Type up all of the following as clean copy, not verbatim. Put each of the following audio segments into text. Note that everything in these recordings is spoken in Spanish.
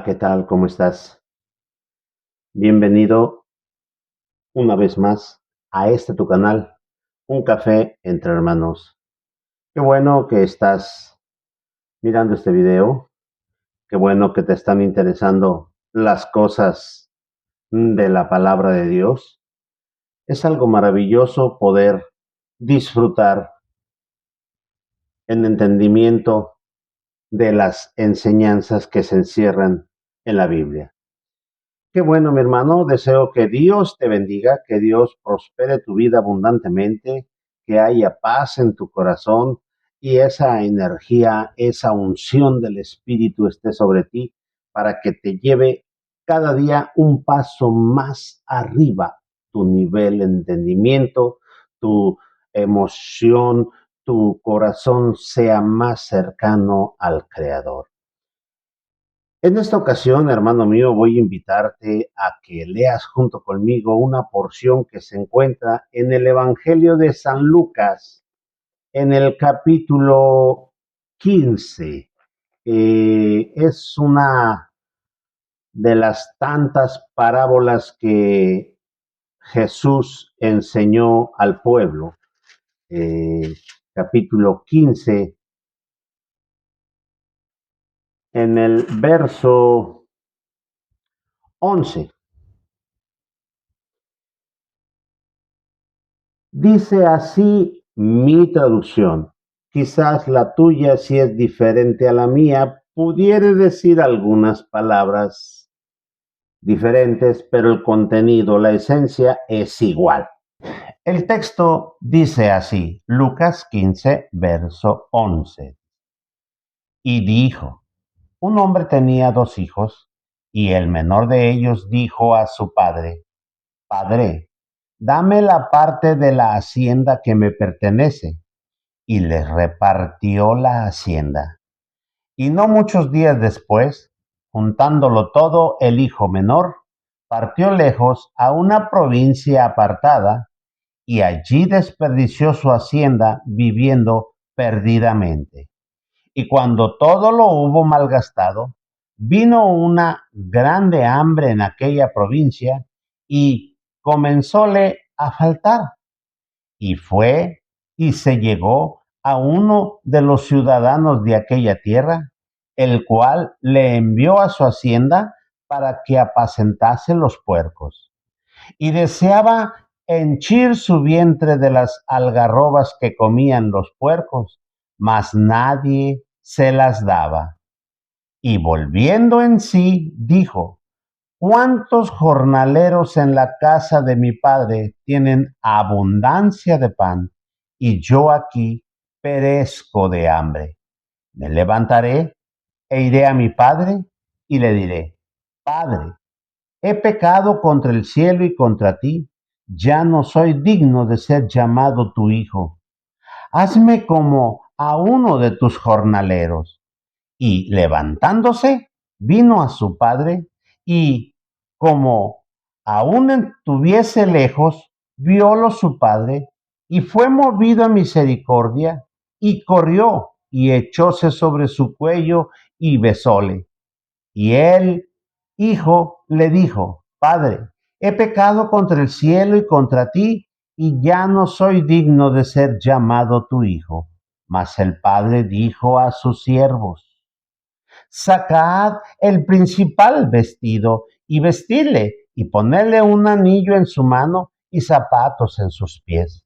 ¿qué tal? ¿Cómo estás? Bienvenido una vez más a este tu canal, Un Café entre Hermanos. Qué bueno que estás mirando este video, qué bueno que te están interesando las cosas de la palabra de Dios. Es algo maravilloso poder disfrutar en entendimiento de las enseñanzas que se encierran en la Biblia. Qué bueno, mi hermano. Deseo que Dios te bendiga, que Dios prospere tu vida abundantemente, que haya paz en tu corazón y esa energía, esa unción del Espíritu esté sobre ti para que te lleve cada día un paso más arriba tu nivel de entendimiento, tu emoción, tu corazón sea más cercano al Creador. En esta ocasión, hermano mío, voy a invitarte a que leas junto conmigo una porción que se encuentra en el Evangelio de San Lucas, en el capítulo 15. Es una de las tantas parábolas que Jesús enseñó al pueblo. Capítulo 15, en el verso 11. Dice así mi traducción. Quizás la tuya, si es diferente a la mía, pudiere decir algunas palabras diferentes, pero el contenido, la esencia es igual. El texto dice así, Lucas 15, verso 11. Y dijo, un hombre tenía dos hijos, y el menor de ellos dijo a su padre, Padre, dame la parte de la hacienda que me pertenece. Y les repartió la hacienda. Y no muchos días después, juntándolo todo, el hijo menor partió lejos a una provincia apartada y allí desperdició su hacienda viviendo perdidamente. Y cuando todo lo hubo malgastado, vino una grande hambre en aquella provincia y comenzóle a faltar. Y fue y se llegó a uno de los ciudadanos de aquella tierra, el cual le envió a su hacienda para que apacentase los puercos. Y deseaba henchir su vientre de las algarrobas que comían los puercos, mas nadie se las daba. Y volviendo en sí, dijo, ¿cuántos jornaleros en la casa de mi padre tienen abundancia de pan y yo aquí perezco de hambre? Me levantaré e iré a mi padre y le diré, Padre, he pecado contra el cielo y contra ti, ya no soy digno de ser llamado tu hijo. Hazme como a uno de tus jornaleros. Y levantándose, vino a su padre y, como aún estuviese lejos, viólo su padre y fue movido a misericordia y corrió y echóse sobre su cuello y besóle. Y el hijo le dijo, Padre, he pecado contra el cielo y contra ti, y ya no soy digno de ser llamado tu hijo. Mas el padre dijo a sus siervos, sacad el principal vestido y vestidle y ponedle un anillo en su mano y zapatos en sus pies.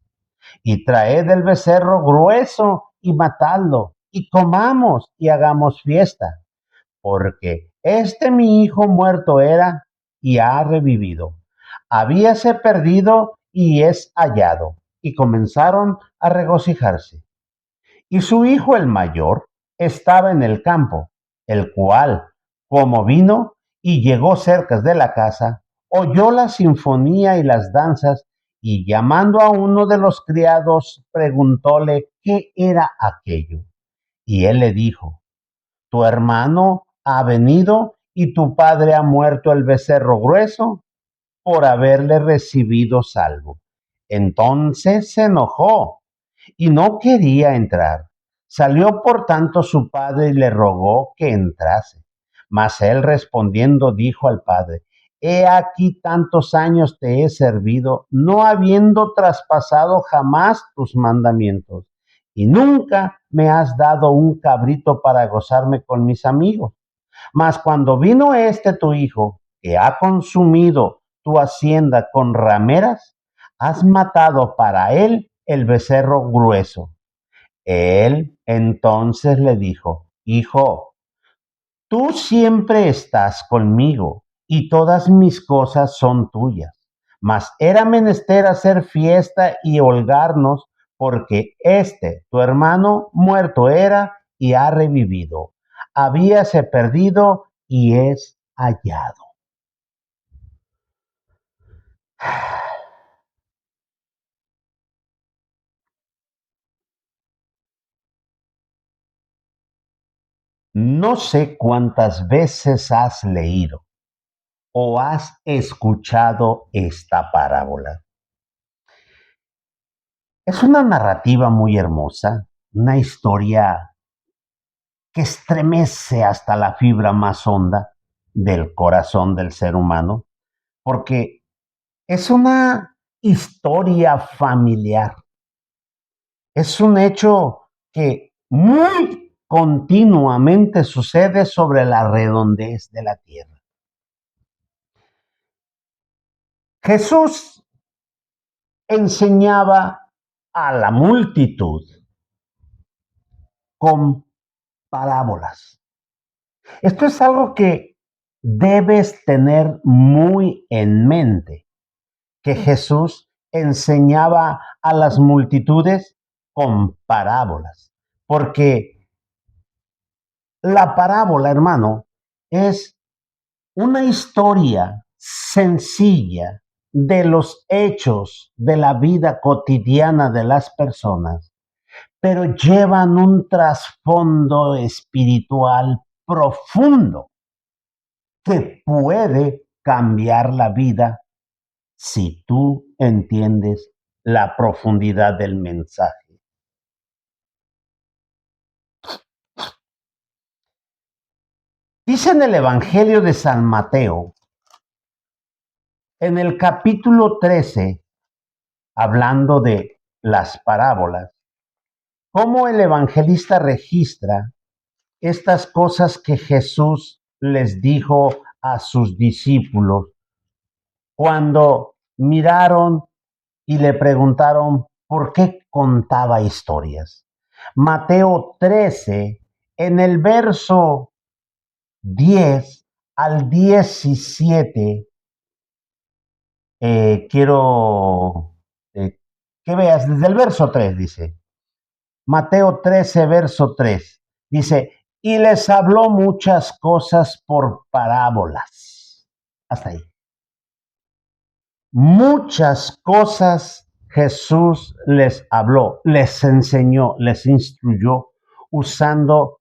Y traed el becerro grueso y matadlo y comamos y hagamos fiesta, porque este mi hijo muerto era y ha revivido. Habíase perdido y es hallado. Y comenzaron a regocijarse. Y su hijo el mayor estaba en el campo, el cual, como vino y llegó cerca de la casa, oyó la sinfonía y las danzas, y llamando a uno de los criados, preguntóle qué era aquello. Y él le dijo, tu hermano ha venido y tu padre ha muerto el becerro grueso por haberle recibido salvo. Entonces se enojó y no quería entrar. Salió por tanto su padre y le rogó que entrase. Mas él respondiendo dijo al padre: He aquí tantos años te he servido, no habiendo traspasado jamás tus mandamientos, y nunca me has dado un cabrito para gozarme con mis amigos. Mas cuando vino este tu hijo, que ha consumido tu hacienda con rameras, has matado para él el becerro grueso. Él entonces le dijo: Hijo, tú siempre estás conmigo y todas mis cosas son tuyas. Mas era menester hacer fiesta y holgarnos, porque tu hermano, muerto era y ha revivido. Habíase perdido y es hallado. No sé cuántas veces has leído o has escuchado esta parábola. Es una narrativa muy hermosa, una historia que estremece hasta la fibra más honda del corazón del ser humano, porque es una historia familiar, es un hecho que muy continuamente sucede sobre la redondez de la tierra. Jesús enseñaba a la multitud con parábolas. Esto es algo que debes tener muy en mente, que Jesús enseñaba a las multitudes con parábolas, porque la parábola, hermano, es una historia sencilla de los hechos de la vida cotidiana de las personas, pero llevan un trasfondo espiritual profundo que puede cambiar la vida si tú entiendes la profundidad del mensaje. Dice en el Evangelio de San Mateo, en el capítulo 13, hablando de las parábolas, cómo el evangelista registra estas cosas que Jesús les dijo a sus discípulos cuando miraron y le preguntaron por qué contaba historias. Mateo 13, en el verso 10 al 17, quiero que veas desde el verso 3, dice. Mateo 13, verso 3, dice, y les habló muchas cosas por parábolas. Hasta ahí. Muchas cosas Jesús les habló, les enseñó, les instruyó usando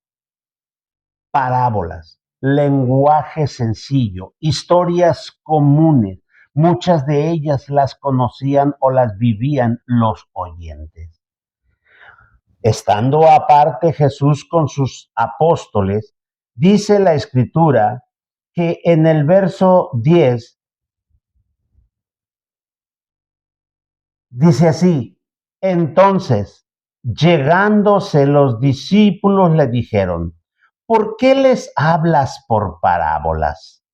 parábolas, lenguaje sencillo, historias comunes. Muchas de ellas las conocían o las vivían los oyentes. Estando aparte Jesús con sus apóstoles, dice la escritura que en el verso 10 dice así: entonces, llegándose los discípulos le dijeron: ¿por qué les hablas por parábolas?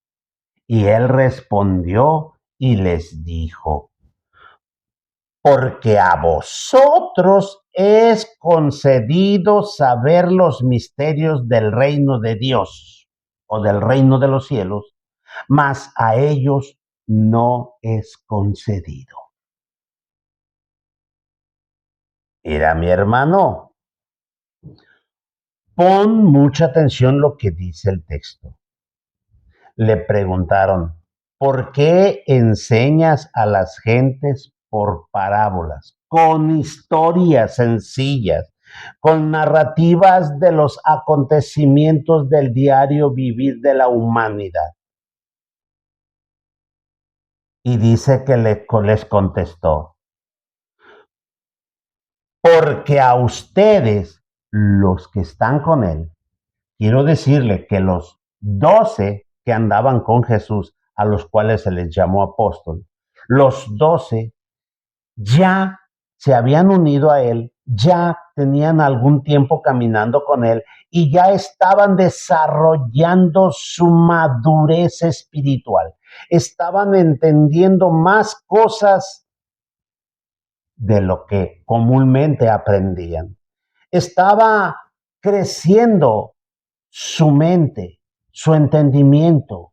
Y él respondió y les dijo: porque a vosotros es concedido saber los misterios del reino de Dios o del reino de los cielos, mas a ellos no es concedido. Mira, mi hermano, pon mucha atención lo que dice el texto. Le preguntaron: ¿por qué enseñas a las gentes por parábolas, con historias sencillas, con narrativas de los acontecimientos del diario vivir de la humanidad? Y dice que les contestó: porque a ustedes, los que están con él, quiero decirle que los 12 que andaban con Jesús, a los cuales se les llamó apóstol, los 12 ya se habían unido a él, ya tenían algún tiempo caminando con él y ya estaban desarrollando su madurez espiritual. Estaban entendiendo más cosas de lo que comúnmente aprendían. Estaba creciendo su mente, su entendimiento.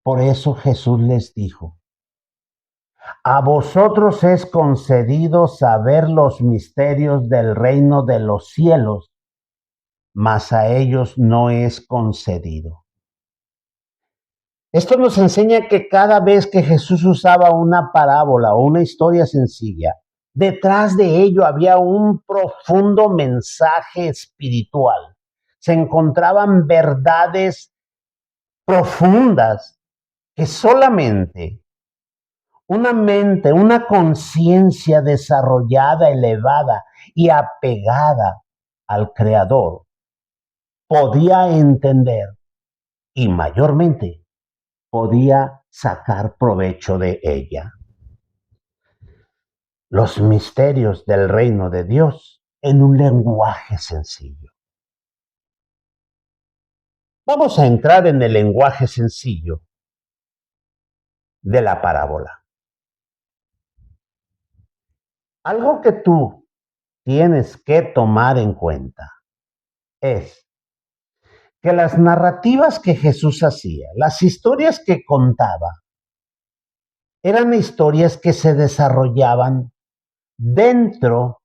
Por eso Jesús les dijo: a vosotros es concedido saber los misterios del reino de los cielos, mas a ellos no es concedido. Esto nos enseña que cada vez que Jesús usaba una parábola o una historia sencilla, detrás de ello había un profundo mensaje espiritual. Se encontraban verdades profundas que solamente una mente, una conciencia desarrollada, elevada y apegada al Creador podía entender y mayormente podía sacar provecho de ella. Los misterios del reino de Dios en un lenguaje sencillo. Vamos a entrar en el lenguaje sencillo de la parábola. Algo que tú tienes que tomar en cuenta es que las narrativas que Jesús hacía, las historias que contaba, eran historias que se desarrollaban dentro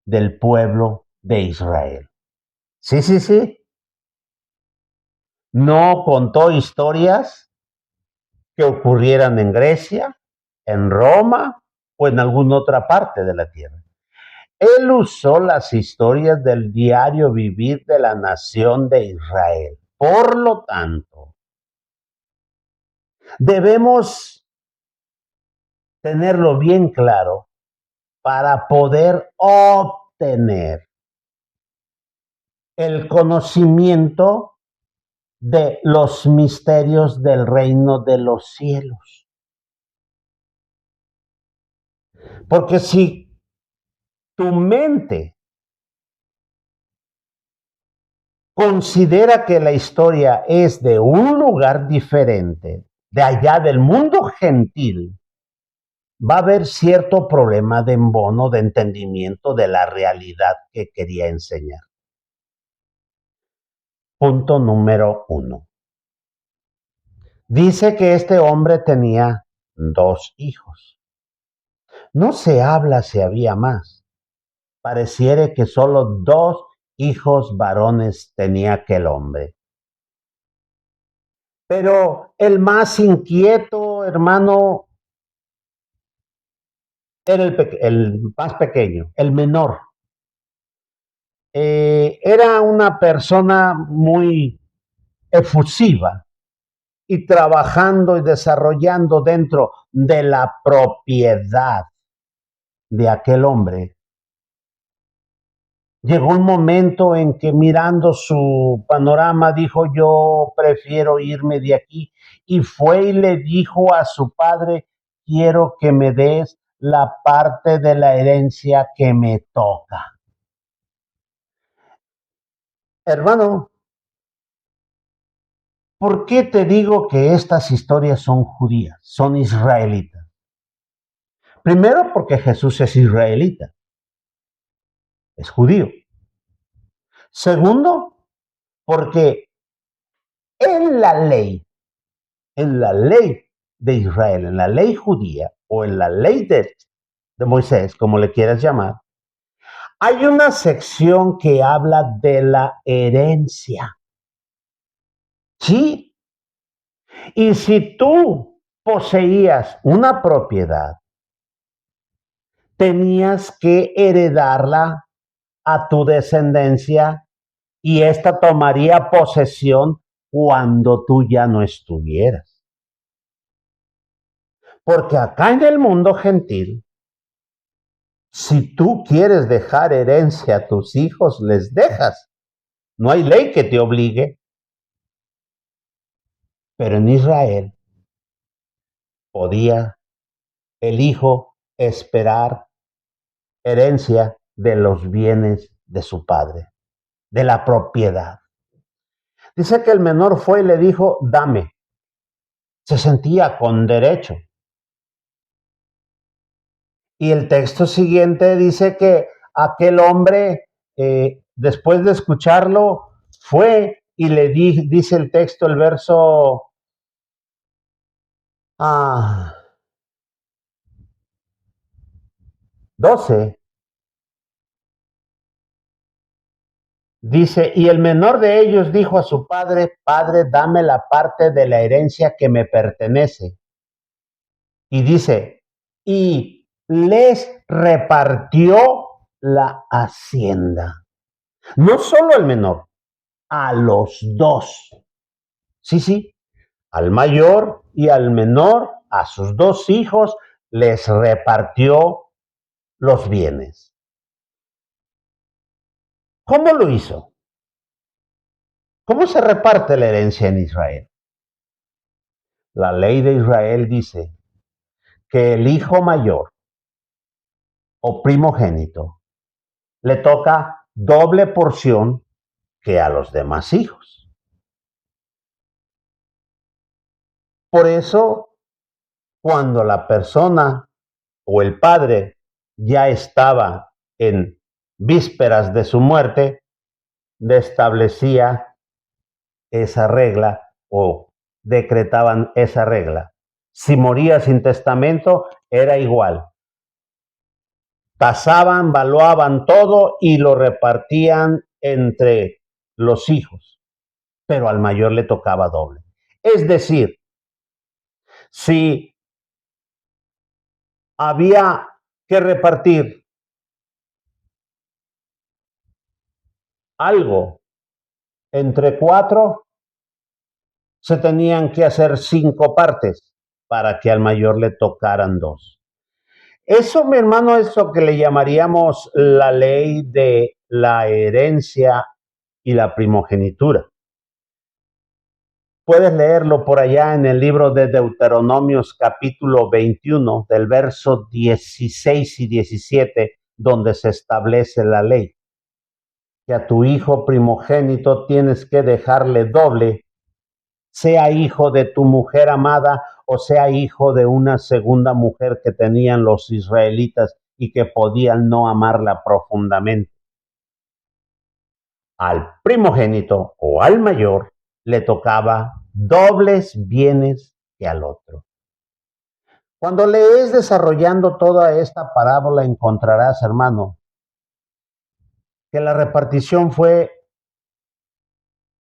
del pueblo de Israel. Sí, sí, sí. No contó historias que ocurrieran en Grecia, en Roma o en alguna otra parte de la tierra. Él usó las historias del diario vivir de la nación de Israel. Por lo tanto, debemos tenerlo bien claro para poder obtener el conocimiento de los misterios del reino de los cielos. Porque si tu mente considera que la historia es de un lugar diferente, de allá del mundo gentil, va a haber cierto problema de embono, de entendimiento de la realidad que quería enseñar. Punto número 1. Dice que este hombre tenía 2 hijos. No se habla si había más. Pareciera que solo 2 hijos varones tenía aquel hombre. Pero el más inquieto, hermano, era el más pequeño, el menor. Era una persona muy efusiva y trabajando y desarrollando dentro de la propiedad de aquel hombre. Llegó un momento en que mirando su panorama dijo: yo prefiero irme de aquí, y fue y le dijo a su padre: quiero que me des la parte de la herencia que me toca. Hermano, ¿por qué te digo que estas historias son judías, son israelitas? Primero, porque Jesús es israelita, es judío. Segundo, porque en la ley de Israel, en la ley judía o en la ley de Moisés, como le quieras llamar, hay una sección que habla de la herencia. Sí. Y si tú poseías una propiedad, tenías que heredarla a tu descendencia y ésta tomaría posesión cuando tú ya no estuvieras. Porque acá en el mundo gentil, si tú quieres dejar herencia a tus hijos, les dejas. No hay ley que te obligue, pero en Israel podía el hijo esperar herencia de los bienes de su padre, de la propiedad. Dice que el menor fue y le dijo, dame. Se sentía con derecho. Y el texto siguiente dice que aquel hombre, después de escucharlo, fue y dice el texto, el verso 12, dice, y el menor de ellos dijo a su padre, padre, dame la parte de la herencia que me pertenece. Y dice, y les repartió la hacienda. No solo al menor, a los dos. Sí, sí, al mayor y al menor, a sus dos hijos, les repartió los bienes. ¿Cómo lo hizo? ¿Cómo se reparte la herencia en Israel? La ley de Israel dice que el hijo mayor o primogénito le toca doble porción que a los demás hijos. Por eso, cuando la persona o el padre ya estaba en vísperas de su muerte, establecía esa regla o decretaban esa regla. Si moría sin testamento, era igual. Tasaban, valuaban todo y lo repartían entre los hijos, pero al mayor le tocaba doble. Es decir, si había que repartir algo entre 4, se tenían que hacer 5 partes para que al mayor le tocaran 2. Eso, mi hermano, es lo que le llamaríamos la ley de la herencia y la primogenitura. Puedes leerlo por allá en el libro de Deuteronomios capítulo 21, del verso 16 y 17, donde se establece la ley. Que a tu hijo primogénito tienes que dejarle doble, sea hijo de tu mujer amada o sea hijo de una segunda mujer que tenían los israelitas y que podían no amarla profundamente. Al primogénito o al mayor le tocaba dobles bienes que al otro. Cuando lees desarrollando toda esta parábola encontrarás, hermano, que la repartición fue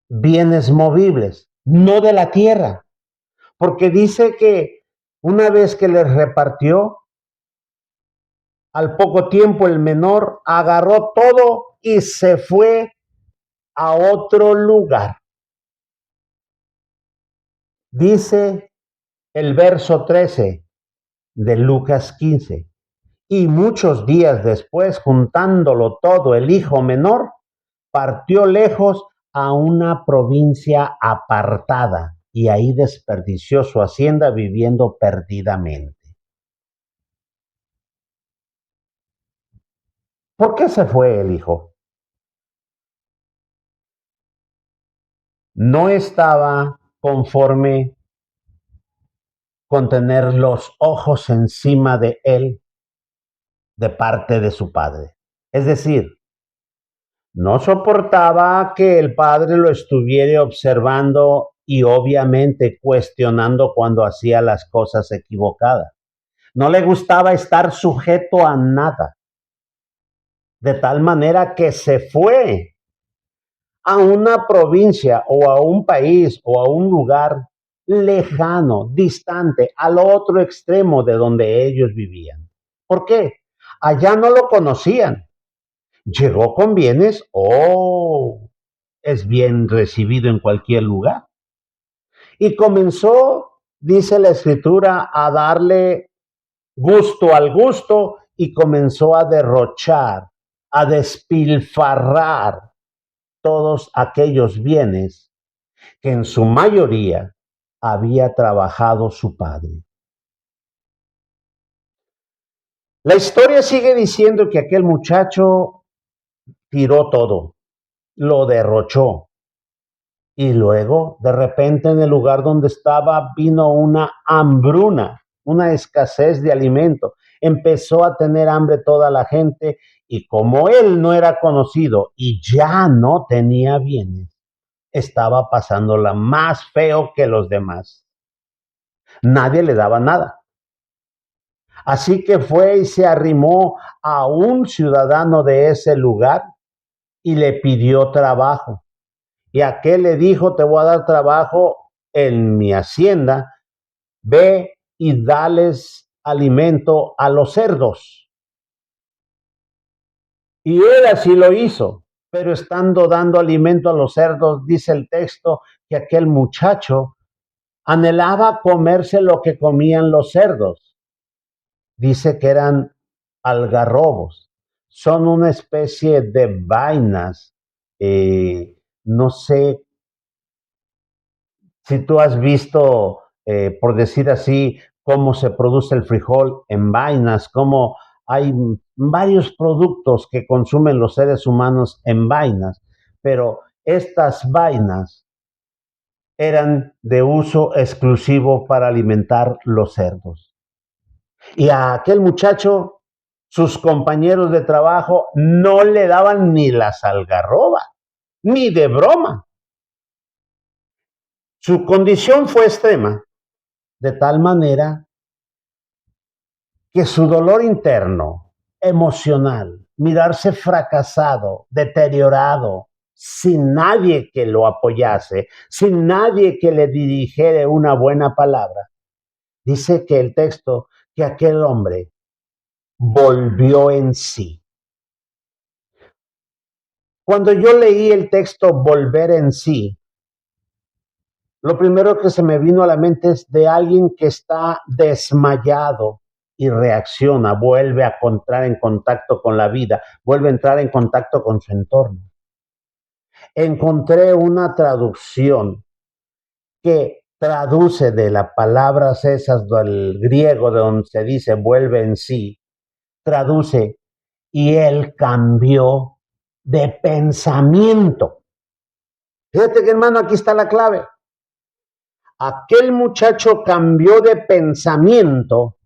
bienes movibles, no de la tierra, porque dice que una vez que les repartió, al poco tiempo el menor agarró todo y se fue a otro lugar. Dice el verso 13 de Lucas 15. Y muchos días después, juntándolo todo, el hijo menor partió lejos a una provincia apartada y ahí desperdició su hacienda viviendo perdidamente. ¿Por qué se fue el hijo? No estaba conforme con tener los ojos encima de él de parte de su padre. Es decir, no soportaba que el padre lo estuviera observando y obviamente cuestionando cuando hacía las cosas equivocadas. No le gustaba estar sujeto a nada. De tal manera que se fue a una provincia o a un país o a un lugar lejano, distante, al otro extremo de donde ellos vivían. ¿Por qué? Allá no lo conocían. Llegó con bienes, es bien recibido en cualquier lugar. Y comenzó, dice la escritura, a darle gusto al gusto y comenzó a derrochar, a despilfarrar todos aquellos bienes que en su mayoría había trabajado su padre. La historia sigue diciendo que aquel muchacho tiró todo, lo derrochó. Y luego, de repente, en el lugar donde estaba, vino una hambruna, una escasez de alimento. Empezó a tener hambre toda la gente y como él no era conocido y ya no tenía bienes, estaba pasándola más feo que los demás. Nadie le daba nada. Así que fue y se arrimó a un ciudadano de ese lugar y le pidió trabajo. Y aquel le dijo, te voy a dar trabajo en mi hacienda, ve y dales alimento a los cerdos. Y él así lo hizo, pero estando dando alimento a los cerdos, dice el texto que aquel muchacho anhelaba comerse lo que comían los cerdos. Dice que eran algarrobos, son una especie de vainas, no sé si tú has visto, por decir así, cómo se produce el frijol en vainas, cómo hay varios productos que consumen los seres humanos en vainas, pero estas vainas eran de uso exclusivo para alimentar los cerdos. Y a aquel muchacho, sus compañeros de trabajo no le daban ni las algarrobas, ni de broma. Su condición fue extrema, de tal manera que su dolor interno, emocional, mirarse fracasado, deteriorado, sin nadie que lo apoyase, sin nadie que le dirigiera una buena palabra, dice que el texto, que aquel hombre volvió en sí. Cuando yo leí el texto volver en sí, lo primero que se me vino a la mente es de alguien que está desmayado y reacciona, vuelve a entrar en contacto con la vida, vuelve a entrar en contacto con su entorno. Encontré una traducción que traduce de las palabras esas del griego de donde se dice vuelve en sí, traduce y él cambió de pensamiento. Fíjate que hermano, aquí está la clave. Aquel muchacho cambió de pensamiento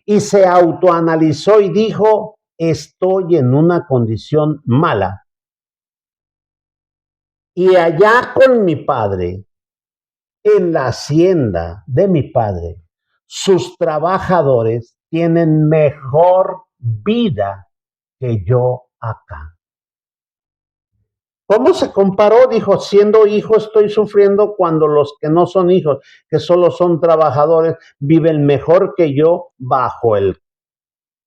y se autoanalizó y dijo, estoy en una condición mala. Y allá con mi padre, en la hacienda de mi padre, sus trabajadores tienen mejor vida que yo acá. ¿Cómo se comparó? Dijo, siendo hijo estoy sufriendo cuando los que no son hijos, que solo son trabajadores, viven mejor que yo bajo el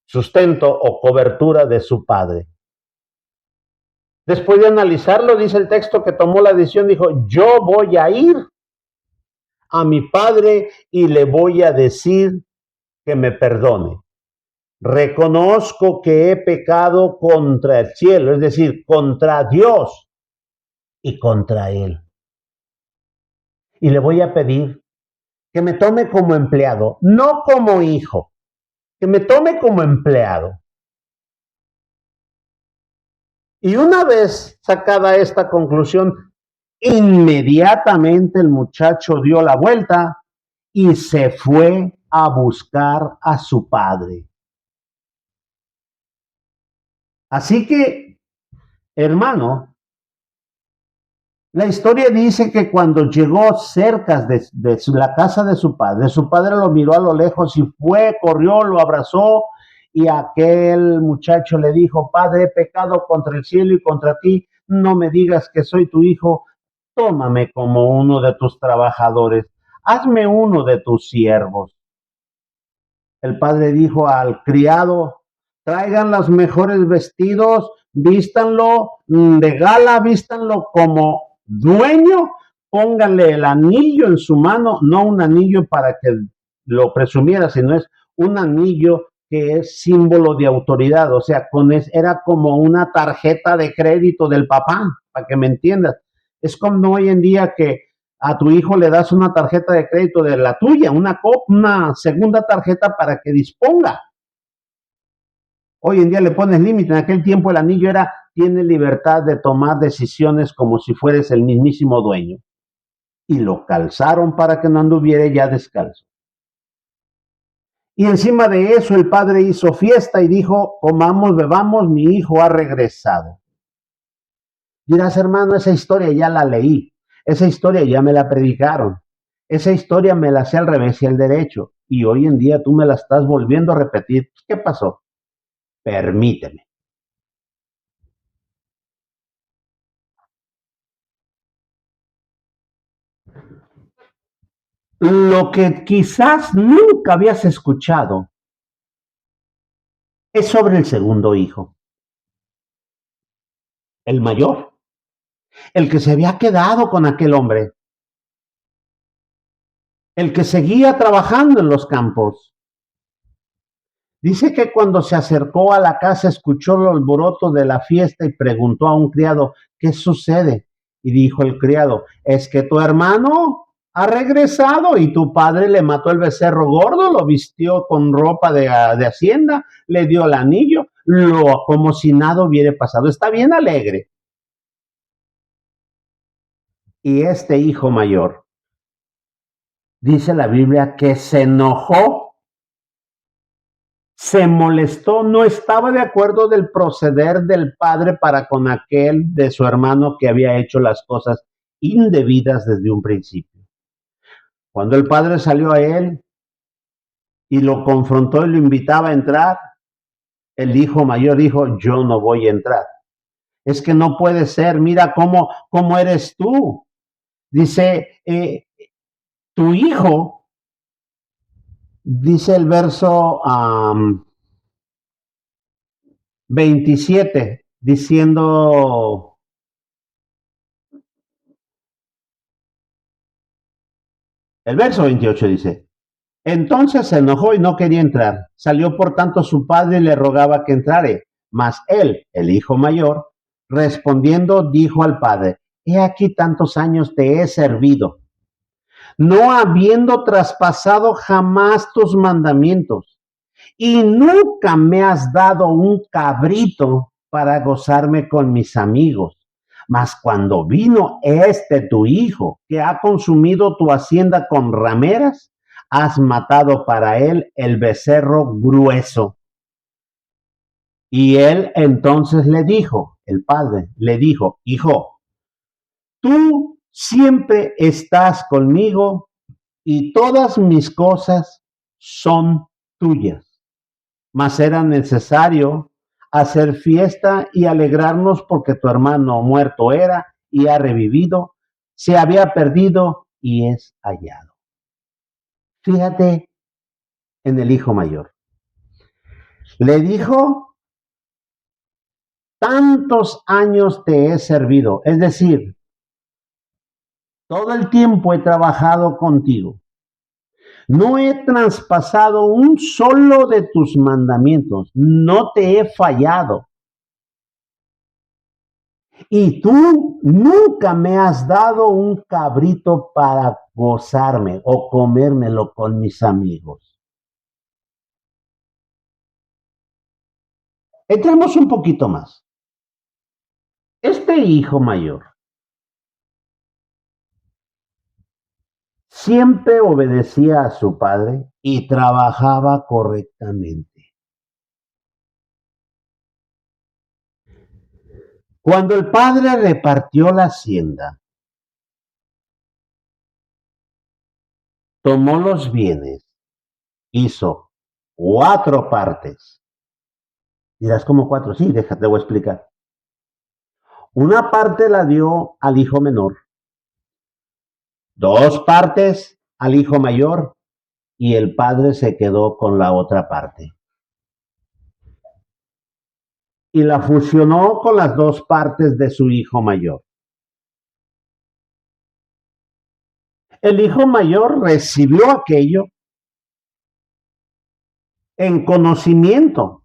sustento o cobertura de su padre. Después de analizarlo, dice el texto que tomó la decisión, dijo, yo voy a ir a mi padre y le voy a decir que me perdone. Reconozco que he pecado contra el cielo, es decir, contra Dios y contra él. Y le voy a pedir que me tome como empleado, no como hijo, que me tome como empleado. Y una vez sacada esta conclusión, inmediatamente el muchacho dio la vuelta y se fue a buscar a su padre. Así que, hermano, la historia dice que cuando llegó cerca de la casa de su padre lo miró a lo lejos y fue, corrió, lo abrazó y aquel muchacho le dijo, padre, he pecado contra el cielo y contra ti, no me digas que soy tu hijo, tómame como uno de tus trabajadores, hazme uno de tus siervos. El padre dijo al criado, traigan los mejores vestidos, vístanlo de gala, vístanlo como dueño, pónganle el anillo en su mano, no un anillo para que lo presumiera, sino es un anillo que es símbolo de autoridad, o sea, era como una tarjeta de crédito del papá, para que me entiendas. Es como hoy en día que a tu hijo le das una tarjeta de crédito de la tuya, una segunda tarjeta para que disponga. Hoy en día le pones límite, en aquel tiempo el anillo tiene libertad de tomar decisiones como si fueres el mismísimo dueño. Y lo calzaron para que no anduviera ya descalzo. Y encima de eso el padre hizo fiesta y dijo, comamos, bebamos, mi hijo ha regresado. Dirás, hermano, esa historia ya la leí, esa historia ya me la predicaron, esa historia me la sé al revés y al derecho, y hoy en día tú me la estás volviendo a repetir. ¿Qué pasó? Permíteme. Lo que quizás nunca habías escuchado es sobre el segundo hijo, el mayor, el que se había quedado con aquel hombre, el que seguía trabajando en los campos. Dice que cuando se acercó a la casa escuchó el alboroto de la fiesta y preguntó a un criado, ¿qué sucede? Y dijo el criado, es que tu hermano ha regresado y tu padre le mató el becerro gordo, lo vistió con ropa de hacienda, le dio el anillo, como si nada hubiera pasado. Está bien alegre. Y este hijo mayor, dice la Biblia, que se enojó, se molestó, no estaba de acuerdo del proceder del padre para con aquel de su hermano que había hecho las cosas indebidas desde un principio. Cuando el padre salió a él y lo confrontó y lo invitaba a entrar, el hijo mayor dijo, yo no voy a entrar. Es que no puede ser, mira cómo eres tú. Dice, tu hijo, dice el verso 27, diciendo, el verso 28 dice, entonces se enojó y no quería entrar. Salió por tanto su padre y le rogaba que entrare. Mas él, el hijo mayor, respondiendo, dijo al padre, he aquí tantos años te he servido, no habiendo traspasado jamás tus mandamientos, y nunca me has dado un cabrito para gozarme con mis amigos. Mas cuando vino tu hijo, que ha consumido tu hacienda con rameras, has matado para él el becerro grueso. Y él entonces le dijo, el padre le dijo, hijo, tú siempre estás conmigo y todas mis cosas son tuyas. Mas era necesario hacer fiesta y alegrarnos porque tu hermano muerto era y ha revivido, se había perdido y es hallado. Fíjate en el hijo mayor. Le dijo, tantos años te he servido, es decir, todo el tiempo he trabajado contigo. No he traspasado un solo de tus mandamientos, no te he fallado. Y tú nunca me has dado un cabrito para gozarme o comérmelo con mis amigos. Entremos un poquito más. Este hijo mayor siempre obedecía a su padre y trabajaba correctamente. Cuando el padre repartió la hacienda, tomó los bienes, hizo 4 partes. Dirás, ¿cómo 4? Sí, déjate, voy a explicar. Una parte la dio al hijo menor, 2 partes al hijo mayor y el padre se quedó con la otra parte. Y la fusionó con las 2 partes de su hijo mayor. El hijo mayor recibió aquello en conocimiento,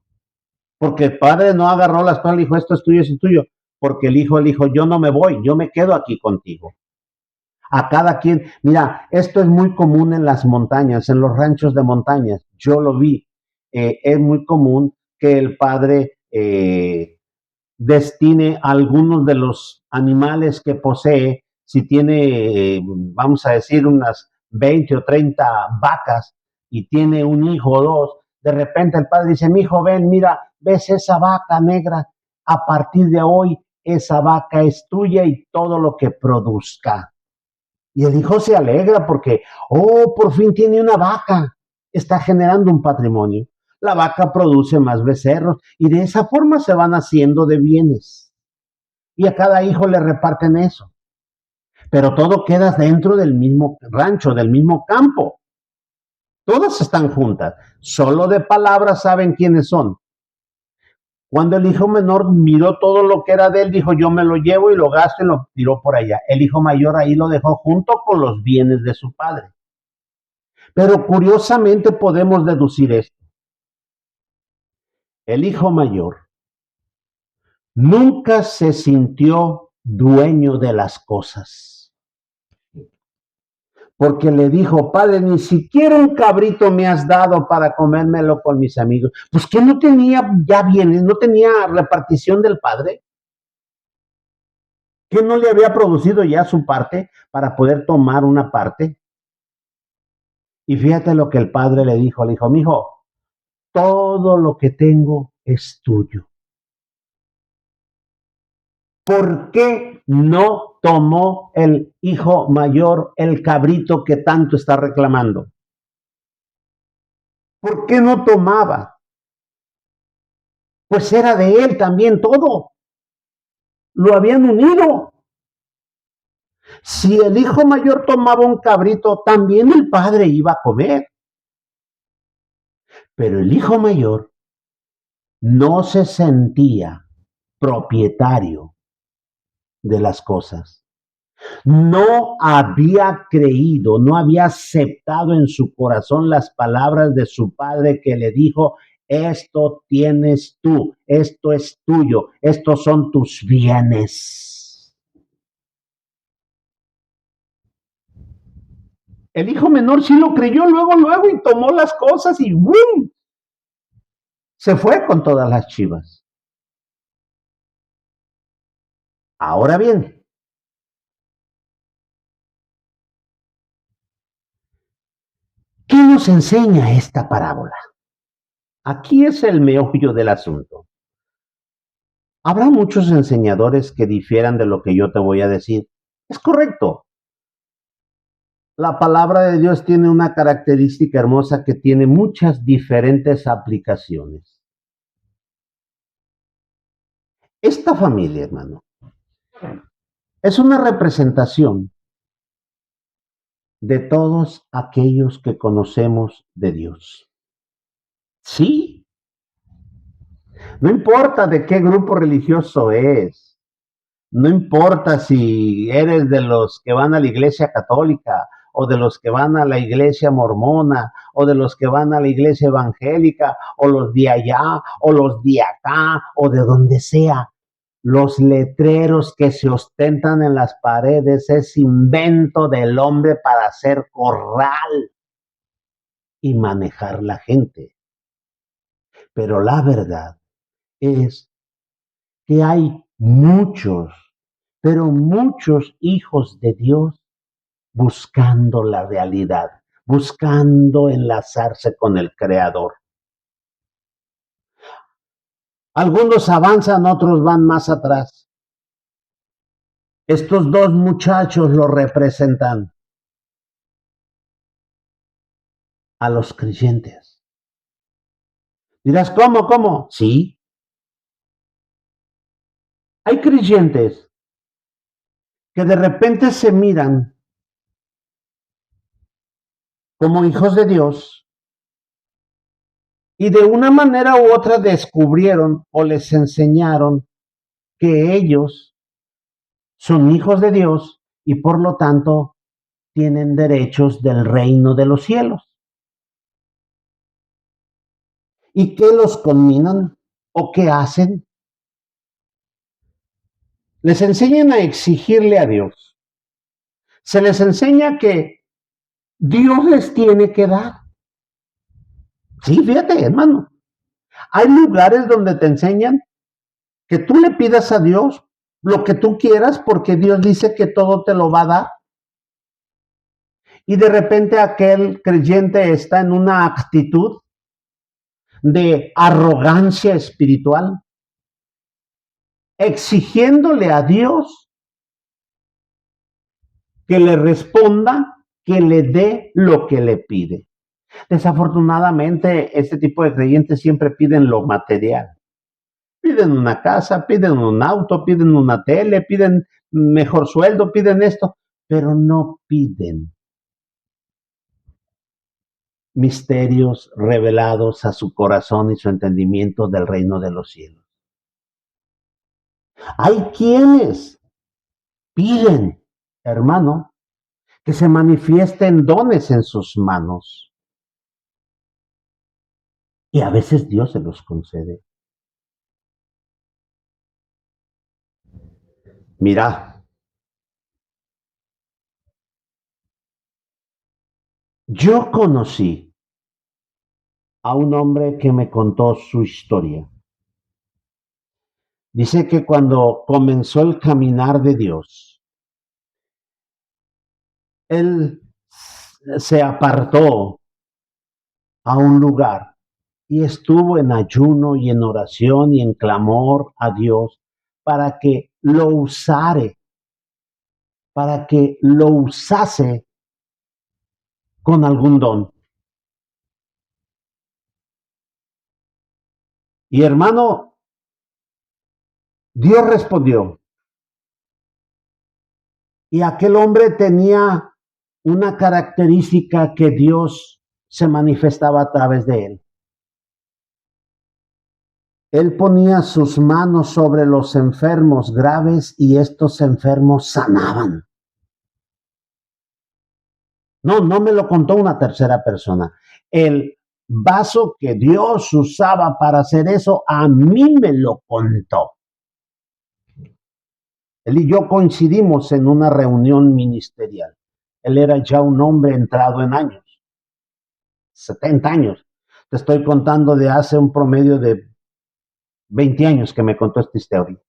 porque el padre no agarró la espada y dijo, esto es tuyo, porque el hijo le dijo, yo no me voy, yo me quedo aquí contigo. A cada quien, mira, esto es muy común en las montañas, en los ranchos de montañas, yo lo vi, es muy común que el padre destine a algunos de los animales que posee, si tiene, vamos a decir, unas 20 o 30 vacas y tiene un hijo o dos, de repente el padre dice, mi hijo, ven, mira, ves esa vaca negra, a partir de hoy esa vaca es tuya y todo lo que produzca. Y el hijo se alegra porque, oh, por fin tiene una vaca, está generando un patrimonio. La vaca produce más becerros y de esa forma se van haciendo de bienes. Y a cada hijo le reparten eso. Pero todo queda dentro del mismo rancho, del mismo campo. Todas están juntas. Solo de palabras saben quiénes son. Cuando el hijo menor miró todo lo que era de él, dijo, yo me lo llevo y lo gasto y lo tiró por allá. El hijo mayor ahí lo dejó junto con los bienes de su padre. Pero curiosamente podemos deducir esto. El hijo mayor nunca se sintió dueño de las cosas. Porque le dijo, padre, ni siquiera un cabrito me has dado para comérmelo con mis amigos. Pues que no tenía ya bienes, no tenía repartición del padre. Que no le había producido ya su parte para poder tomar una parte. Y fíjate lo que el padre le dijo, mijo, todo lo que tengo es tuyo. ¿Por qué no tomó el hijo mayor el cabrito que tanto está reclamando? ¿Por qué no tomaba? Pues era de él también todo. Lo habían unido. Si el hijo mayor tomaba un cabrito, también el padre iba a comer. Pero el hijo mayor no se sentía propietario de las cosas. No había creído, no había aceptado en su corazón las palabras de su padre que le dijo, esto tienes tú, esto es tuyo, estos son tus bienes. El hijo menor sí lo creyó luego y tomó las cosas y ¡boom! Se fue con todas las chivas. Ahora bien, ¿qué nos enseña esta parábola? Aquí es el meollo del asunto. Habrá muchos enseñadores que difieran de lo que yo te voy a decir. Es correcto. La palabra de Dios tiene una característica hermosa que tiene muchas diferentes aplicaciones. Esta familia, hermano, es una representación de todos aquellos que conocemos de Dios. Sí, no importa de qué grupo religioso es, no importa si eres de los que van a la iglesia católica o de los que van a la iglesia mormona o de los que van a la iglesia evangélica o los de allá o los de acá o de donde sea. Los letreros que se ostentan en las paredes es invento del hombre para hacer corral y manejar la gente. Pero la verdad es que hay muchos, pero muchos hijos de Dios buscando la realidad, buscando enlazarse con el Creador. Algunos avanzan, otros van más atrás. Estos dos muchachos lo representan a los creyentes. Dirás, ¿cómo? ¿Cómo? Sí. Hay creyentes que de repente se miran como hijos de Dios y de una manera u otra descubrieron o les enseñaron que ellos son hijos de Dios y por lo tanto tienen derechos del reino de los cielos. ¿Y qué los conminan? ¿O qué hacen? Les enseñan a exigirle a Dios. Se les enseña que Dios les tiene que dar. Sí, fíjate, hermano. Hay lugares donde te enseñan que tú le pidas a Dios lo que tú quieras porque Dios dice que todo te lo va a dar. Y de repente aquel creyente está en una actitud de arrogancia espiritual, exigiéndole a Dios que le responda, que le dé lo que le pide. Desafortunadamente, este tipo de creyentes siempre piden lo material. Piden una casa, piden un auto, piden una tele, piden mejor sueldo, piden esto, pero no piden misterios revelados a su corazón y su entendimiento del reino de los cielos. Hay quienes piden, hermano, que se manifiesten dones en sus manos y a veces Dios se los concede. Mira, yo conocí a un hombre que me contó su historia. Dice que cuando comenzó el caminar de Dios, él se apartó a un lugar y estuvo en ayuno y en oración y en clamor a Dios para que lo usare, para que lo usase con algún don. Y hermano, Dios respondió. Y aquel hombre tenía una característica que Dios se manifestaba a través de él. Él ponía sus manos sobre los enfermos graves y estos enfermos sanaban. No, no me lo contó una tercera persona. El vaso que Dios usaba para hacer eso, a mí me lo contó. Él y yo coincidimos en una reunión ministerial. Él era ya un hombre entrado en años, 70 años. Te estoy contando de hace un promedio de 20 años que me contó esta historia.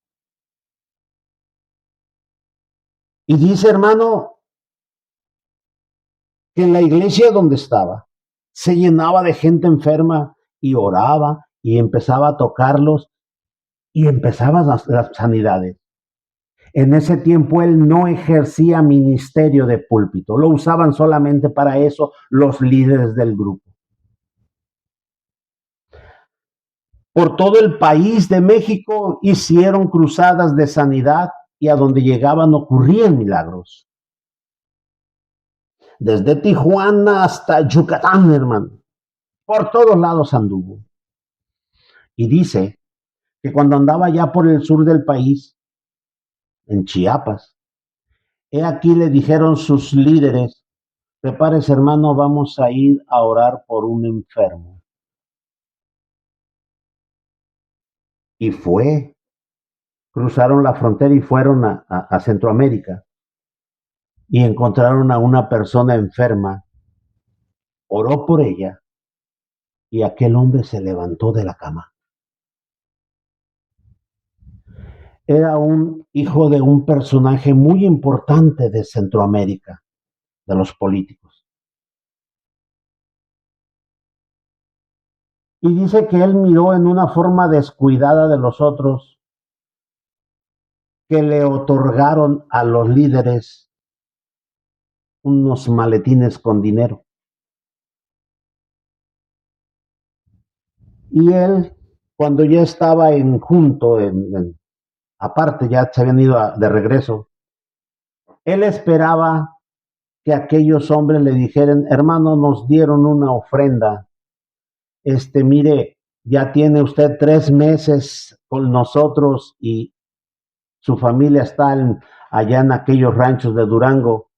Y dice, hermano, que en la iglesia donde estaba se llenaba de gente enferma y oraba y empezaba a tocarlos y empezaban las sanidades. En ese tiempo él no ejercía ministerio de púlpito, lo usaban solamente para eso los líderes del grupo. Por todo el país de México hicieron cruzadas de sanidad y a donde llegaban ocurrían milagros. Desde Tijuana hasta Yucatán, hermano. Por todos lados anduvo. Y dice que cuando andaba ya por el sur del país, en Chiapas, he aquí le dijeron sus líderes, prepárese hermano, vamos a ir a orar por un enfermo. Y fue, cruzaron la frontera y fueron a Centroamérica y encontraron a una persona enferma, oró por ella y aquel hombre se levantó de la cama. Era un hijo de un personaje muy importante de Centroamérica, de los políticos. Y dice que él miró en una forma descuidada de los otros que le otorgaron a los líderes unos maletines con dinero. Y él, cuando ya estaba aparte, ya se habían ido de regreso, él esperaba que aquellos hombres le dijeran, hermano, nos dieron una ofrenda, mire, ya tiene usted 3 meses con nosotros y su familia está allá en aquellos ranchos de Durango,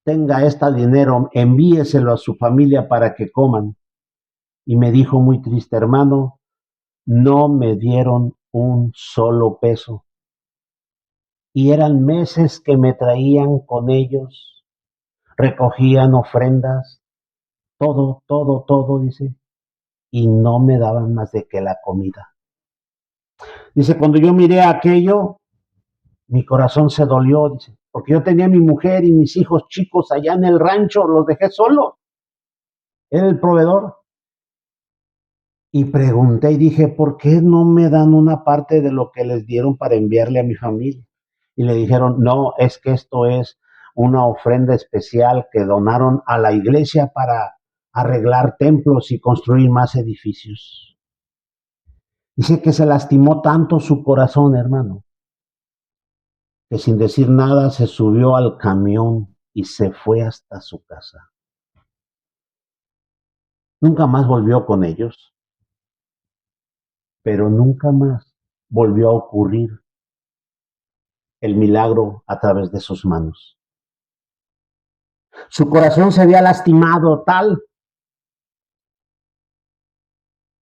tenga este dinero, envíeselo a su familia para que coman. y me dijo muy triste, hermano, no me dieron un solo peso. Y eran meses que me traían con ellos, recogían ofrendas, todo, todo, todo, dice, y no me daban más de que la comida. Dice, cuando yo miré aquello, mi corazón se dolió, dice, porque yo tenía a mi mujer y mis hijos chicos allá en el rancho, los dejé solo, era el proveedor. Y pregunté y dije, ¿por qué no me dan una parte de lo que les dieron para enviarle a mi familia? Y le dijeron, no, es que esto es una ofrenda especial que donaron a la iglesia para arreglar templos y construir más edificios. Dice que se lastimó tanto su corazón, hermano, que sin decir nada se subió al camión y se fue hasta su casa. Nunca más volvió con ellos, pero nunca más volvió a ocurrir el milagro a través de sus manos. Su corazón se había lastimado tal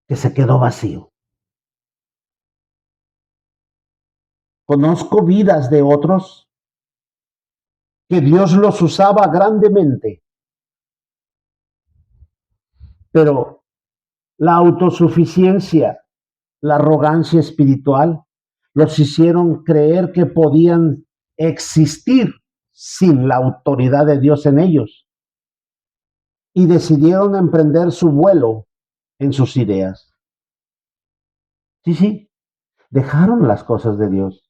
que se quedó vacío. Conozco vidas de otros que Dios los usaba grandemente, pero la autosuficiencia, la arrogancia espiritual, los hicieron creer que podían existir sin la autoridad de Dios en ellos y decidieron emprender su vuelo en sus ideas. Sí, sí, dejaron las cosas de Dios.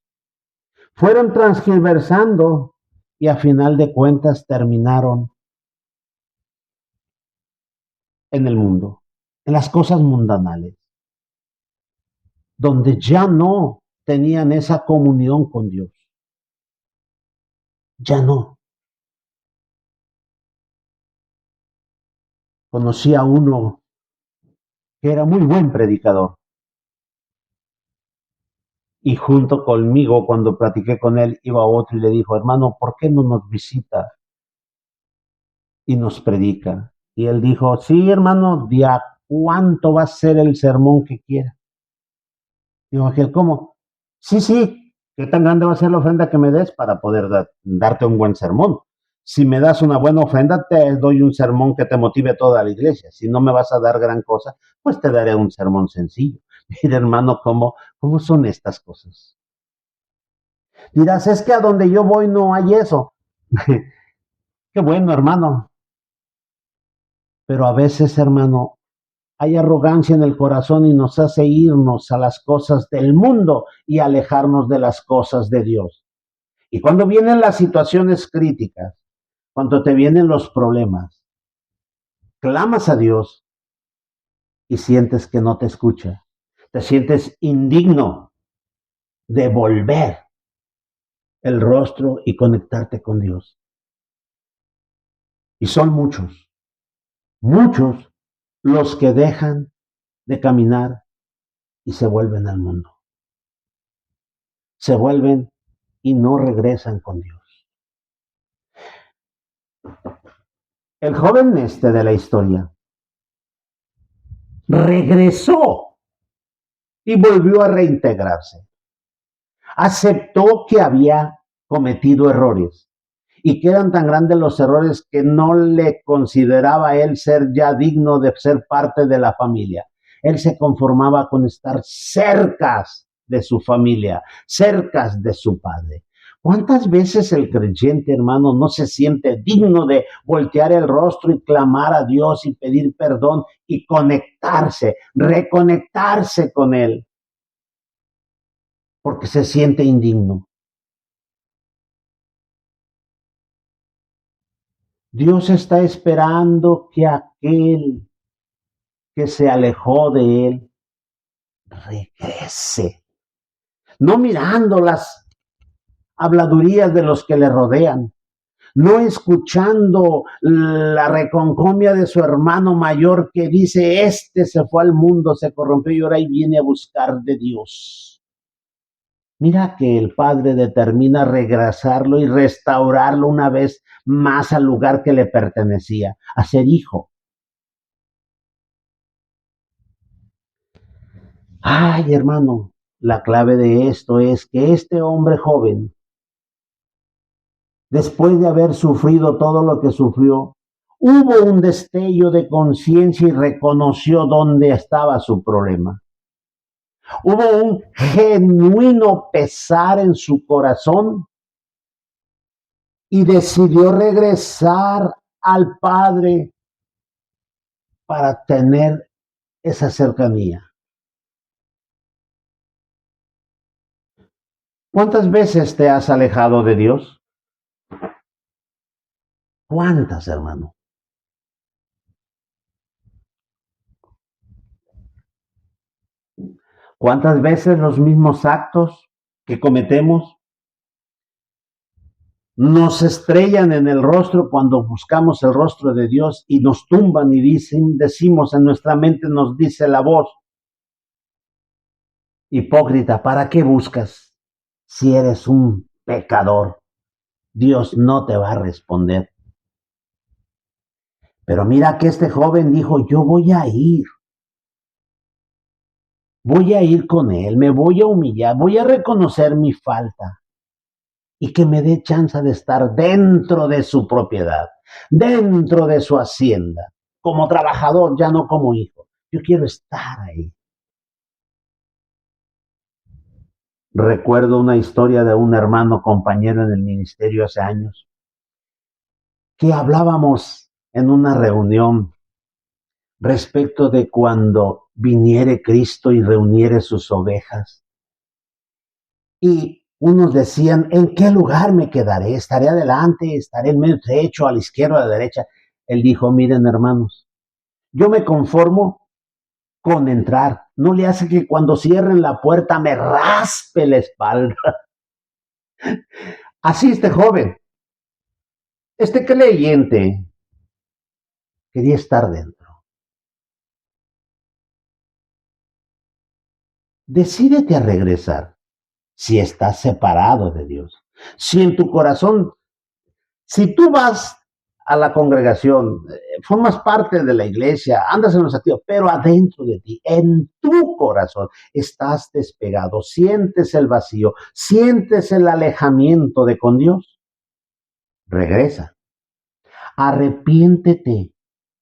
Fueron transgiversando y a final de cuentas terminaron en el mundo, en las cosas mundanales, donde ya no tenían esa comunión con Dios. Ya no. Conocí a uno que era muy buen predicador y junto conmigo cuando platiqué con él iba otro y le dijo, hermano, ¿por qué no nos visita y nos predica? Y él dijo, sí, hermano, ¿de a cuánto va a ser el sermón que quiera? Dijo aquel, ¿cómo? Sí, sí, ¿qué tan grande va a ser la ofrenda que me des para poder darte un buen sermón? Si me das una buena ofrenda, te doy un sermón que te motive toda la iglesia. Si no me vas a dar gran cosa, pues te daré un sermón sencillo. Mira, hermano, ¿cómo son estas cosas? Dirás, es que a donde yo voy no hay eso. Qué bueno, hermano. Pero a veces, hermano, hay arrogancia en el corazón y nos hace irnos a las cosas del mundo y alejarnos de las cosas de Dios. Y cuando vienen las situaciones críticas, cuando te vienen los problemas, clamas a Dios y sientes que no te escucha. Te sientes indigno de volver el rostro y conectarte con Dios. Y son muchos, muchos los que dejan de caminar y se vuelven al mundo. Se vuelven y no regresan con Dios. El joven de la historia regresó y volvió a reintegrarse. Aceptó que había cometido errores y que eran tan grandes los errores que no le consideraba él ser ya digno de ser parte de la familia. Él se conformaba con estar cerca de su familia, cerca de su padre. ¿Cuántas veces el creyente, hermano, no se siente digno de voltear el rostro y clamar a Dios y pedir perdón y conectarse, reconectarse con Él? Porque se siente indigno. Dios está esperando que aquel que se alejó de Él regrese, no mirando las habladurías de los que le rodean, no escuchando la reconcomia de su hermano mayor que dice, este se fue al mundo, se corrompió y ahora viene a buscar de Dios. Mira que el Padre determina regresarlo y restaurarlo una vez más al lugar que le pertenecía, a ser hijo. Ay, hermano, la clave de esto es que este hombre joven, después de haber sufrido todo lo que sufrió, hubo un destello de conciencia y reconoció dónde estaba su problema. Hubo un genuino pesar en su corazón y decidió regresar al Padre para tener esa cercanía. ¿Cuántas veces te has alejado de Dios? ¿Cuántas, hermano? ¿Cuántas veces los mismos actos que cometemos nos estrellan en el rostro cuando buscamos el rostro de Dios y nos tumban y decimos en nuestra mente, nos dice la voz, hipócrita, ¿para qué buscas si eres un pecador? Dios no te va a responder. Pero mira que este joven dijo, yo voy a ir con él, me voy a humillar, voy a reconocer mi falta y que me dé chance de estar dentro de su propiedad, dentro de su hacienda, como trabajador, ya no como hijo. Yo quiero estar ahí. Recuerdo una historia de un hermano compañero en el ministerio hace años, que hablábamos en una reunión respecto de cuando viniere Cristo y reuniere sus ovejas. Y unos decían, ¿en qué lugar me quedaré? ¿Estaré adelante? ¿Estaré en medio trecho, a la izquierda, a la derecha? Él dijo, miren hermanos, yo me conformo con entrar. No le hace que cuando cierren la puerta me raspe la espalda. Así este joven, este creyente, quería estar dentro. Decídete a regresar si estás separado de Dios. Si en tu corazón, si tú vas a la congregación, formas parte de la iglesia, andas en los activos, pero adentro de ti, en tu corazón, estás despegado, sientes el vacío, sientes el alejamiento de con Dios, regresa, arrepiéntete,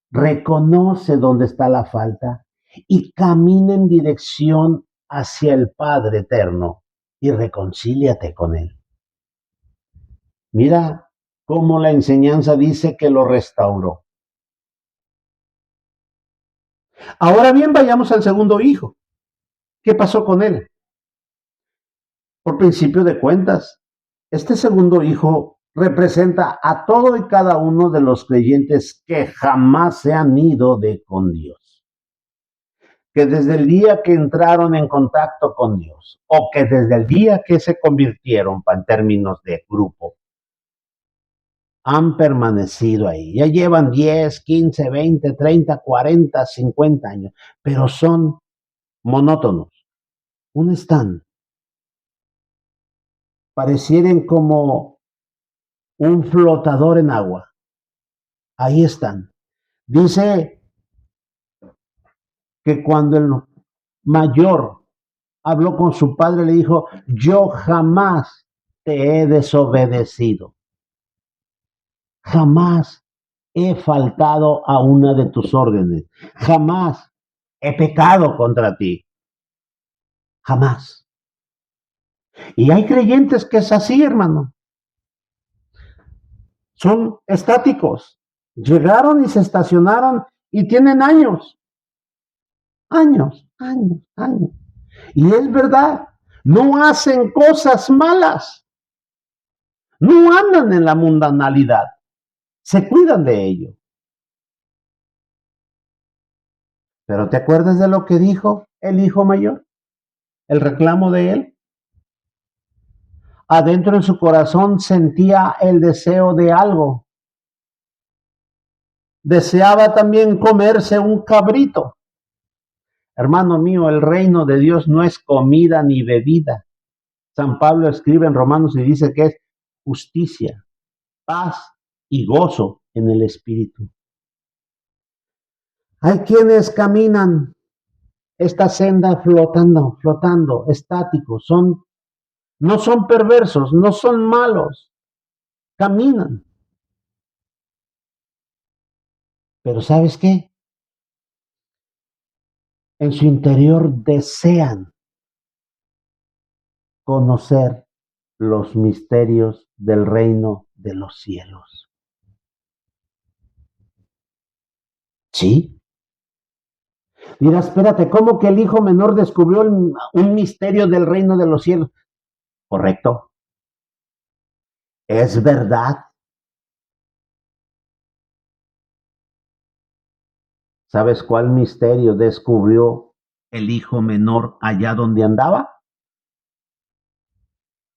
reconoce dónde está la falta y camina en dirección hacia el Padre eterno y reconcíliate con Él. Mira cómo la enseñanza dice que lo restauró. Ahora bien, vayamos al segundo hijo. ¿Qué pasó con él? Por principio de cuentas, este segundo hijo representa a todo y cada uno de los creyentes que jamás se han ido de con Dios. Que desde el día que entraron en contacto con Dios, o que desde el día que se convirtieron, en términos de grupo, han permanecido ahí. Ya llevan 10, 15, 20, 30, 40, 50 años, pero son monótonos. ¿Dónde están? Parecieren como un flotador en agua. Ahí están. Dice que cuando el mayor habló con su padre, le dijo, yo jamás te he desobedecido. Jamás he faltado a una de tus órdenes. Jamás he pecado contra ti. Jamás. Y hay creyentes que es así, hermano. Son estáticos. Llegaron y se estacionaron y tienen años. Años, años, años. Y es verdad, no hacen cosas malas. No andan en la mundanalidad. Se cuidan de ello. Pero ¿te acuerdas de lo que dijo el hijo mayor? El reclamo de él. Adentro en su corazón sentía el deseo de algo. Deseaba también comerse un cabrito. Hermano mío, el reino de Dios no es comida ni bebida. San Pablo escribe en Romanos y dice que es justicia, paz y gozo en el Espíritu. Hay quienes caminan esta senda flotando, flotando, estáticos, no son perversos, no son malos, caminan. Pero ¿sabes qué? En su interior desean conocer los misterios del reino de los cielos. ¿Sí? Mira, espérate, ¿cómo que el hijo menor descubrió un misterio del reino de los cielos? Correcto. Es verdad. ¿Sabes cuál misterio descubrió el hijo menor allá donde andaba?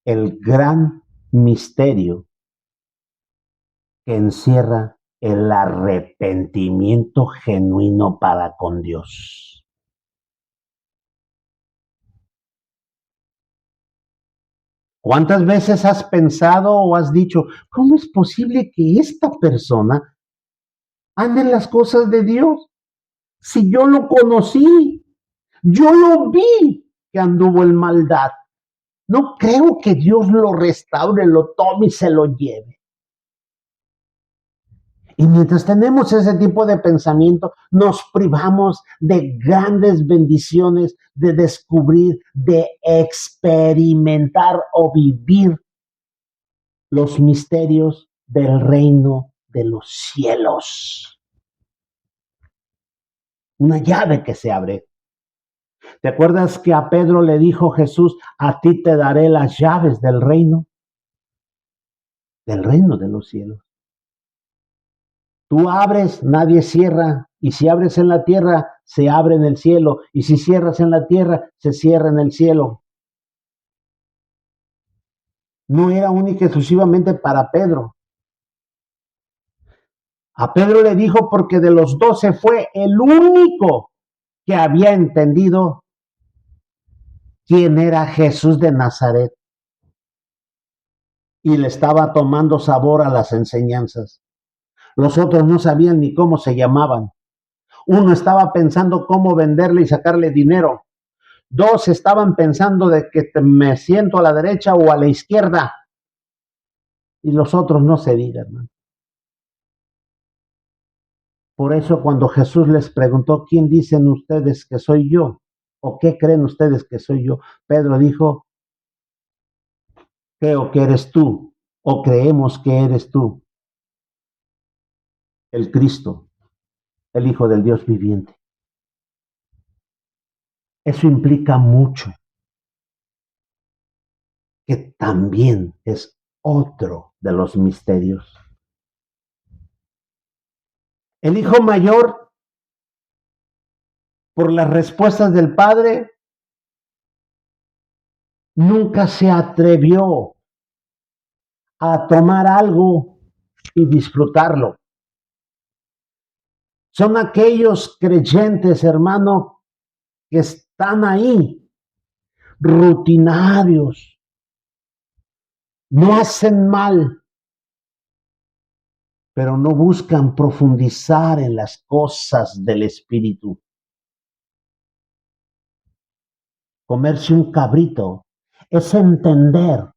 El gran misterio que encierra el arrepentimiento genuino para con Dios. ¿Cuántas veces has pensado o has dicho, cómo es posible que esta persona ande en las cosas de Dios? Si yo lo conocí, yo lo vi que anduvo en maldad. No creo que Dios lo restaure, lo tome y se lo lleve. Y mientras tenemos ese tipo de pensamiento, nos privamos de grandes bendiciones, de descubrir, de experimentar o vivir los misterios del reino de los cielos. Una llave que se abre. ¿Te acuerdas que a Pedro le dijo Jesús, a ti te daré las llaves del reino? Del reino de los cielos. Tú abres, nadie cierra. Y si abres en la tierra, se abre en el cielo. Y si cierras en la tierra, se cierra en el cielo. No era única y exclusivamente para Pedro. A Pedro le dijo porque de los 12 fue el único que había entendido quién era Jesús de Nazaret. Y le estaba tomando sabor a las enseñanzas. Los otros no sabían ni cómo se llamaban. Uno estaba pensando cómo venderle y sacarle dinero. Dos estaban pensando de que me siento a la derecha o a la izquierda. Y los otros no se digan, ¿no? Por eso cuando Jesús les preguntó, ¿quién dicen ustedes que soy yo? ¿O qué creen ustedes que soy yo? Pedro dijo, creo que eres tú, o creemos que eres tú, el Cristo, el Hijo del Dios viviente. Eso implica mucho, que también es otro de los misterios. El hijo mayor, por las respuestas del padre, nunca se atrevió a tomar algo y disfrutarlo. Son aquellos creyentes, hermano, que están ahí, rutinarios, no hacen mal, pero no buscan profundizar en las cosas del espíritu. Comerse un cabrito es entender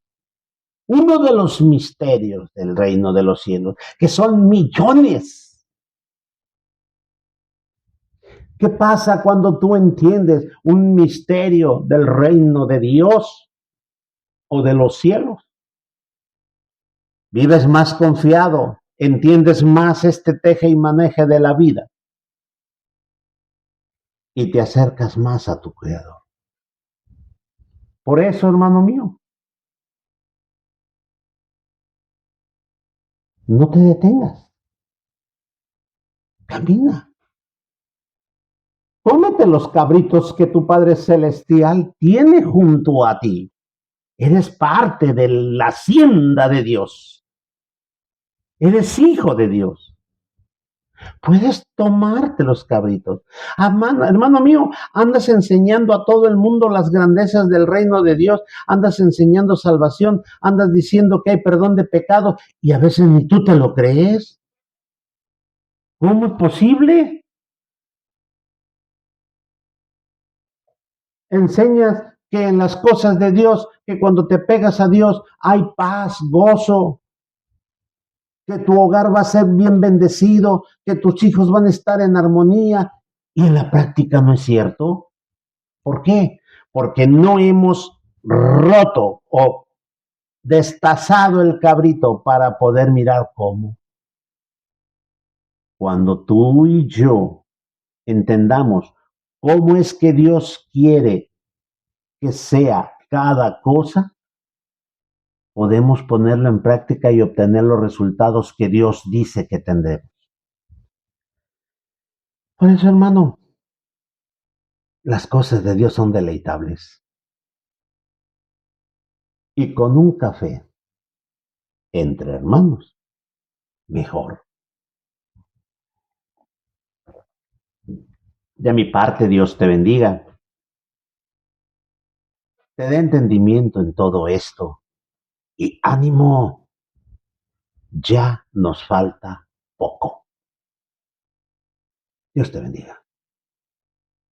uno de los misterios del reino de los cielos, que son millones. ¿Qué pasa cuando tú entiendes un misterio del reino de Dios o de los cielos? Vives más confiado, entiendes más este teje y maneje de la vida y te acercas más a tu Creador. Por eso, hermano mío, no te detengas. Camina. Cómete los cabritos que tu Padre Celestial tiene junto a ti. Eres parte de la hacienda de Dios. Eres hijo de Dios. Puedes tomarte los cabritos. Hermano mío, andas enseñando a todo el mundo las grandezas del reino de Dios, andas enseñando salvación, andas diciendo que hay perdón de pecado y a veces ni tú te lo crees. ¿Cómo es posible? Enseñas que en las cosas de Dios, que cuando te pegas a Dios hay paz, gozo, que tu hogar va a ser bien bendecido, que tus hijos van a estar en armonía. Y en la práctica no es cierto. ¿Por qué? Porque no hemos roto o destazado el cabrito para poder mirar cómo. Cuando tú y yo entendamos cómo es que Dios quiere que sea cada cosa, podemos ponerlo en práctica y obtener los resultados que Dios dice que tendremos. Por eso, hermano, las cosas de Dios son deleitables. Y con un café entre hermanos, mejor. De mi parte, Dios te bendiga, te dé entendimiento en todo esto y ánimo, ya nos falta poco. Dios te bendiga.